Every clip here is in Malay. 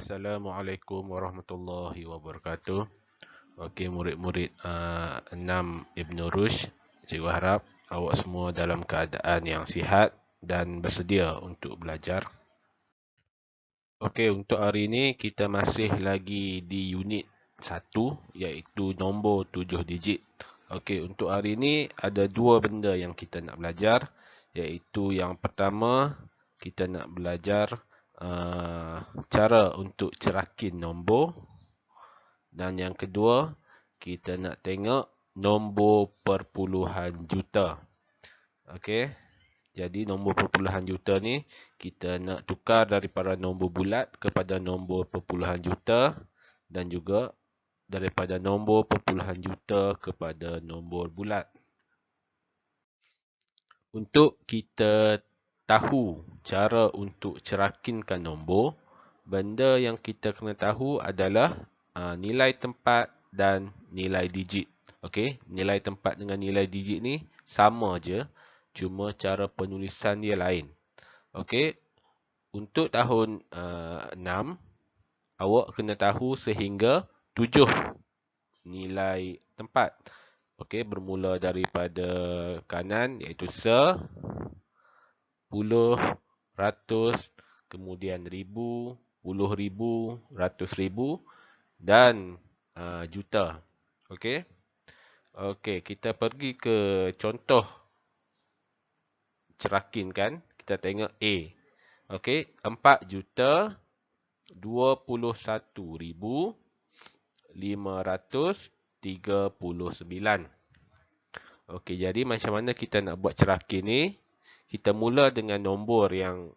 Assalamualaikum warahmatullahi wabarakatuh. Okey, murid-murid 6 Ibnu Rushd, cikgu harap awak semua dalam keadaan yang sihat dan bersedia untuk belajar. Okey, untuk hari ini kita masih lagi di unit 1 iaitu nombor 7 digit. Okey, untuk hari ini ada dua benda yang kita nak belajar, iaitu yang pertama kita nak belajar cara untuk cerakin nombor, dan yang kedua kita nak tengok nombor perpuluhan juta. Okey. Jadi nombor perpuluhan juta ni kita nak tukar daripada nombor bulat kepada nombor perpuluhan juta, dan juga daripada nombor perpuluhan juta kepada nombor bulat. Untuk kita tahu cara untuk cerakinkan nombor, benda yang kita kena tahu adalah nilai tempat dan nilai digit. Okey, nilai tempat dengan nilai digit ni sama je, cuma cara penulisan dia lain. Okey, untuk tahun 6, awak kena tahu sehingga 7 nilai tempat. Okey, bermula daripada kanan iaitu se, puluh, ratus, kemudian ribu, puluh ribu, ratus ribu dan juta. Okey. Okey, kita pergi ke contoh cerakinkan. Kita tengok A. Okey, 4,21,539. Okey, jadi macam mana kita nak buat cerakin ni? Kita mula dengan nombor yang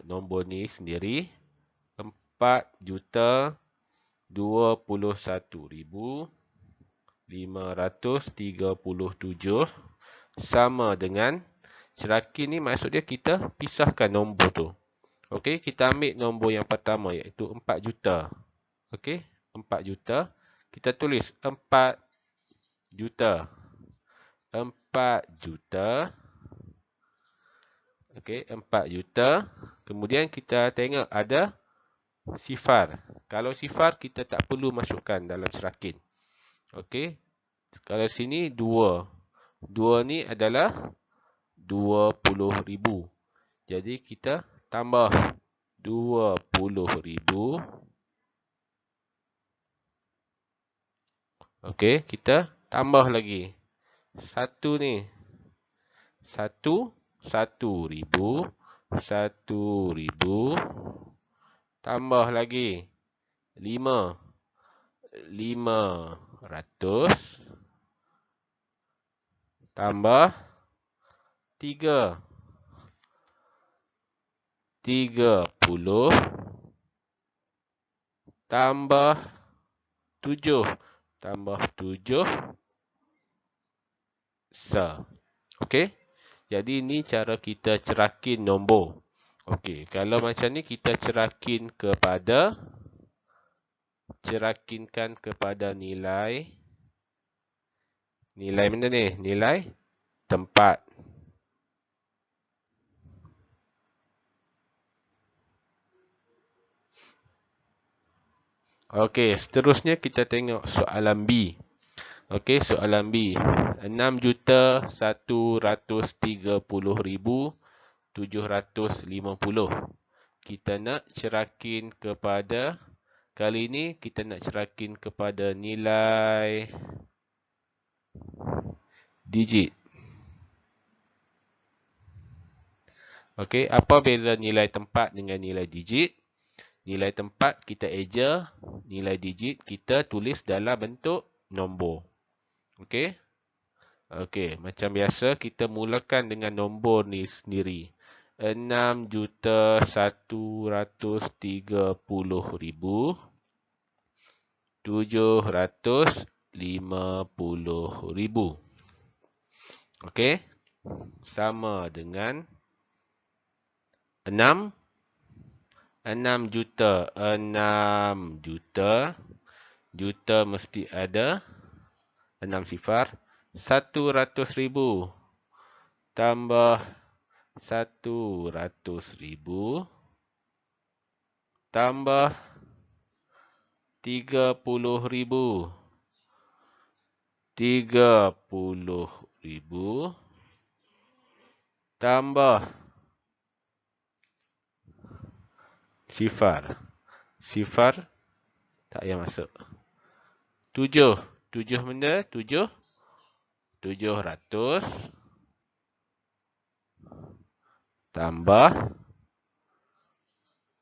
nombor ni sendiri, 4,21,537 sama dengan cerakin ni, maksud dia kita pisahkan nombor tu. Okey, kita ambil nombor yang pertama iaitu 4 juta. Okey, 4 juta. Kita tulis 4 juta. 4 juta. Okey, 4 juta. Kemudian kita tengok ada sifar. Kalau sifar kita tak perlu masukkan dalam cerakin. Okey. Kalau sini 2. 2 ni adalah 20,000. Jadi kita tambah 20,000. Okey, kita tambah lagi. 1 ni. 1,000. 1,000. Tambah lagi 5. 500. Tambah 3. 30. Tambah 7. Tambah 7. Se. Okey. Jadi ni cara kita cerakin nombor. Okey, kalau macam ni kita cerakinkan kepada nilai mana ni? Nilai tempat. Okey, seterusnya kita tengok soalan B. Okey, soalan B. 6,130,750. Kita nak cerakin kepada, kali ni kita nak cerakin kepada nilai digit. Okey, apa beza nilai tempat dengan nilai digit? Nilai tempat kita eja, nilai digit kita tulis dalam bentuk nombor. Okey. Okey, macam biasa kita mulakan dengan nombor ni sendiri. 6,130,750. Okey. Sama dengan 6. 6 juta. 6 juta. Juta mesti ada 6 sifar. 100,000 tambah 100,000 tambah 30.000. 30.000 tambah sifar. Sifar tak payah masuk. 7. 7 benda 7. 700 tambah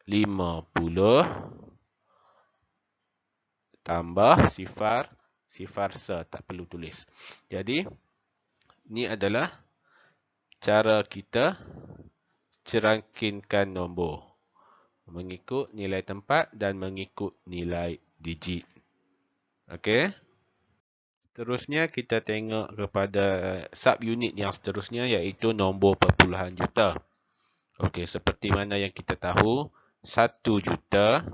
50 tambah sifar. Sifar tak perlu tulis. Jadi, ni adalah cara kita cerangkinkan nombor mengikut nilai tempat dan mengikut nilai digit. Okey. Seterusnya kita tengok kepada subunit yang seterusnya iaitu nombor perpuluhan juta. Okey, seperti mana yang kita tahu, 1 juta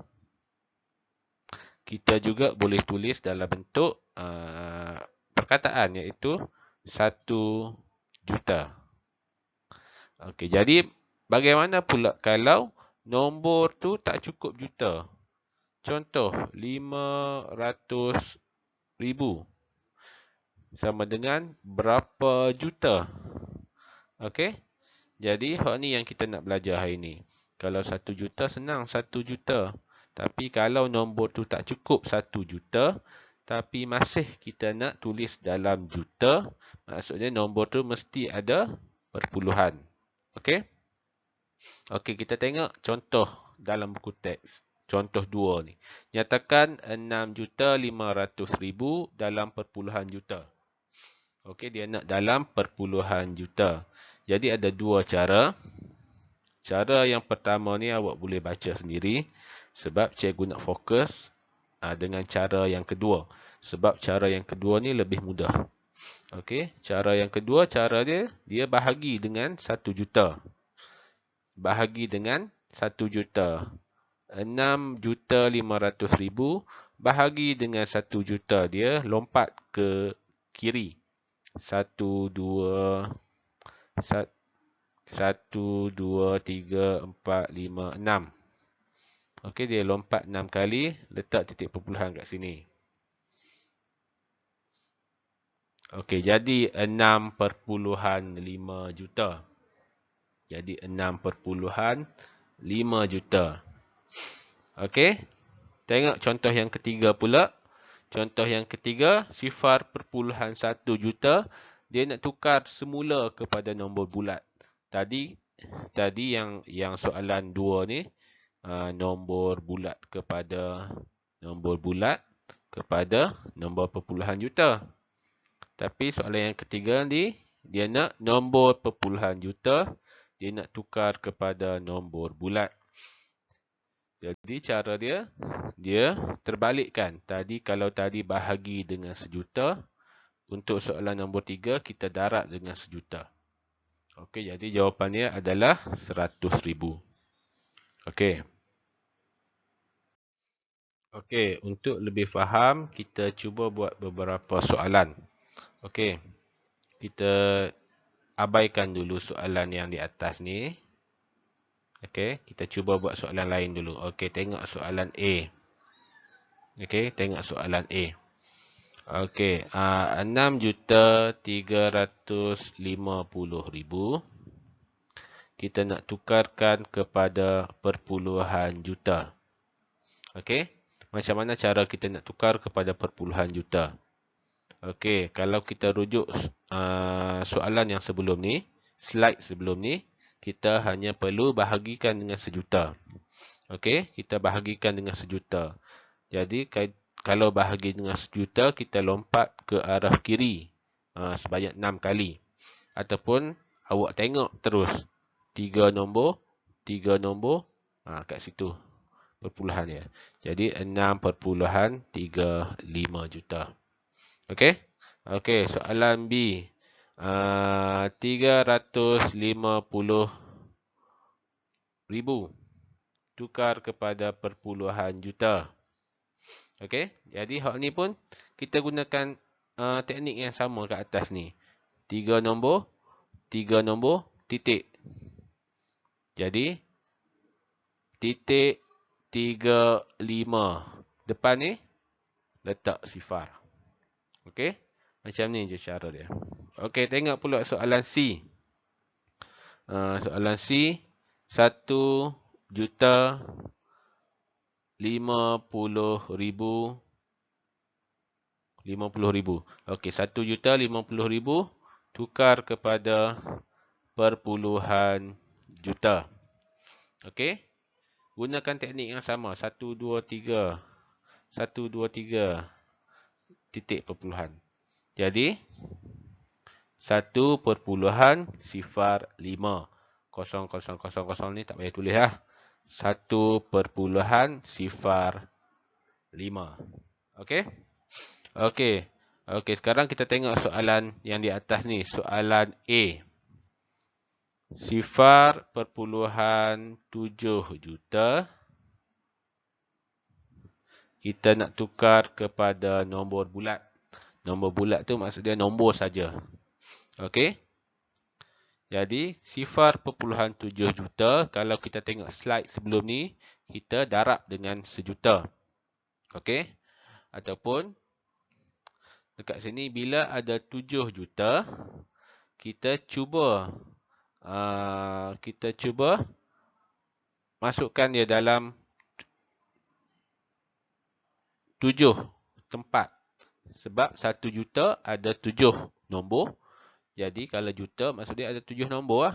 kita juga boleh tulis dalam bentuk perkataan iaitu 1 juta. Okey, jadi bagaimana pula kalau nombor tu tak cukup juta? Contoh, 500,000 sama dengan berapa juta? Okey. Jadi, hak ni yang kita nak belajar hari ni. Kalau 1 juta, senang 1 juta. Tapi kalau nombor tu tak cukup 1 juta, tapi masih kita nak tulis dalam juta, maksudnya nombor tu mesti ada perpuluhan. Okey? Okey, kita tengok contoh dalam buku teks. Contoh 2 ni. Nyatakan 6,500,000 dalam perpuluhan juta. Okey, dia nak dalam perpuluhan juta. Jadi ada dua cara. Cara yang pertama ni awak boleh baca sendiri. Sebab cikgu nak fokus dengan cara yang kedua. Sebab cara yang kedua ni lebih mudah. Okey, cara yang kedua, cara dia bahagi dengan 1 juta. Bahagi dengan 1 juta. 6,500,000 bahagi dengan 1 juta. Dia lompat ke kiri. 1, 2, 1, 2, 3, 4, 5, 6. Okey, dia lompat 6 kali. Letak titik perpuluhan kat sini. Okey, jadi 6,5 juta. Jadi 6,5 juta. Okey, tengok contoh yang ketiga pula. Contoh yang ketiga, sifar perpuluhan 1 juta. Dia nak tukar semula kepada nombor bulat. Tadi yang soalan 2 ni, nombor bulat kepada nombor perpuluhan juta. Tapi soalan yang ketiga ni, dia nak nombor perpuluhan juta. Dia nak tukar kepada nombor bulat. Jadi cara dia terbalikkan. Kalau tadi bahagi dengan sejuta, untuk soalan nombor 3 kita darab dengan sejuta. Okey, jadi jawapannya adalah 100,000. Okey. Okey, untuk lebih faham, kita cuba buat beberapa soalan. Okey. Kita abaikan dulu soalan yang di atas ni. Okey, kita cuba buat soalan lain dulu. Okey, tengok soalan A. Okey, tengok soalan A. Okey, 6,350,000 kita nak tukarkan kepada perpuluhan juta. Okey, macam mana cara kita nak tukar kepada perpuluhan juta? Okey, kalau kita rujuk soalan yang sebelum ni, slide sebelum ni, kita hanya perlu bahagikan dengan sejuta. Okey, kita bahagikan dengan sejuta. Jadi, kalau bahagi dengan sejuta, kita lompat ke arah kiri sebanyak 6 kali. Ataupun, awak tengok terus. 3 nombor kat situ perpuluhan dia. Jadi, 6,35 juta. Okey? Okey, soalan B. 350,000 tukar kepada perpuluhan juta. Okey, jadi hak ni pun kita gunakan teknik yang sama kat atas ni. 3 nombor, titik. Jadi, titik 35. Depan ni letak sifar. Okey? Macam ni je cara dia. Okey, tengok pula soalan C. Soalan C, 1,50,000. 50,000. Okey, 1,50,000 tukar kepada perpuluhan juta. Okey? Gunakan teknik yang sama. 1, 2, 3. 1, 2, 3. Titik perpuluhan. Jadi, 1,05. 0,0000 ni tak payah tulis lah. 1,05. Okey? Okey. Okey, sekarang kita tengok soalan yang di atas ni. Soalan A. Sifar perpuluhan 7 juta. Kita nak tukar kepada nombor bulat. Nombor bulat tu maksud dia nombor saja. Okey? Jadi, sifar perpuluhan 7 juta. Kalau kita tengok slide sebelum ni, kita darab dengan sejuta. Okey? Ataupun, dekat sini, bila ada 7 juta, kita cuba masukkan dia dalam 7 tempat. Sebab 1 juta ada 7 nombor. Jadi kalau juta maksud dia ada 7 nombor lah.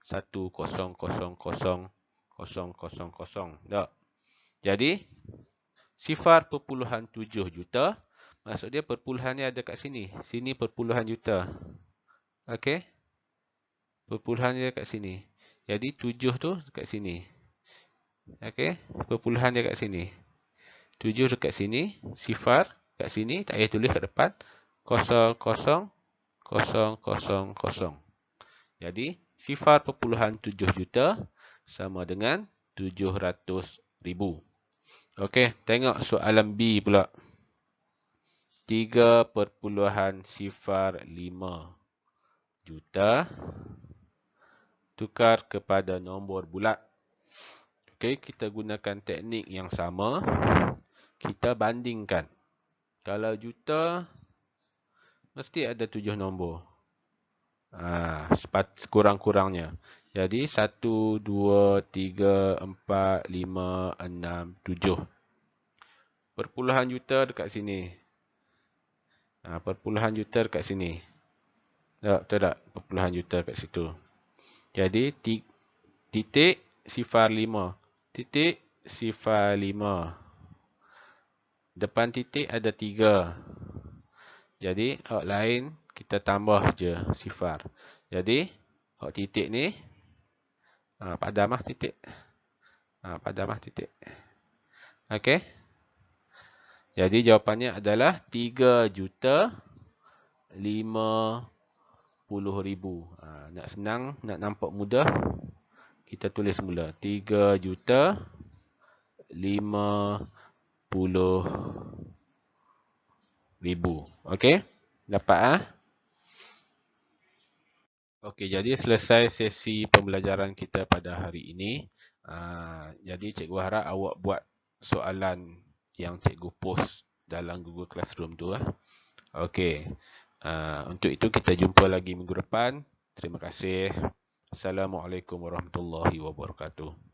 1, 0, 0, 0, 0, 0, 0. Tak? Jadi, sifar perpuluhan 7 juta. Maksud dia perpuluhan ni ada kat sini. Sini perpuluhan juta. Okey? Perpuluhan dia kat sini. Jadi 7 tu dekat sini. Okey? Perpuluhan dia kat sini. 7 dekat sini. Sifar kat sini. Tak payah tulis kat depan. 0, 0, 0, 0, 0. Jadi, sifar perpuluhan 7 juta sama dengan 700,000. Okey, tengok soalan B pula. 3,05 juta tukar kepada nombor bulat. Okey, kita gunakan teknik yang sama. Kita bandingkan. Kalau juta, mesti ada 7 nombor. Sekurang-kurangnya. Jadi, 1, 2, 3, 4, 5, 6, 7. Perpuluhan juta dekat sini. Perpuluhan juta dekat sini. Betul tak? Perpuluhan juta dekat situ. Jadi, titik sifar 5. Titik sifar 5. Depan titik ada 3. Jadi, hak lain kita tambah je sifar. Jadi, hak titik ni, padamlah titik. Padamlah titik. Okey. Jadi, jawapannya adalah 3,50,000. Nak senang, nak nampak mudah, kita tulis semula. 3,50,000. Okey? Dapat? Okey, jadi selesai sesi pembelajaran kita pada hari ini. Jadi cikgu harap awak buat soalan yang cikgu post dalam Google Classroom tu. Okey. Untuk itu kita jumpa lagi minggu depan. Terima kasih. Assalamualaikum warahmatullahi wabarakatuh.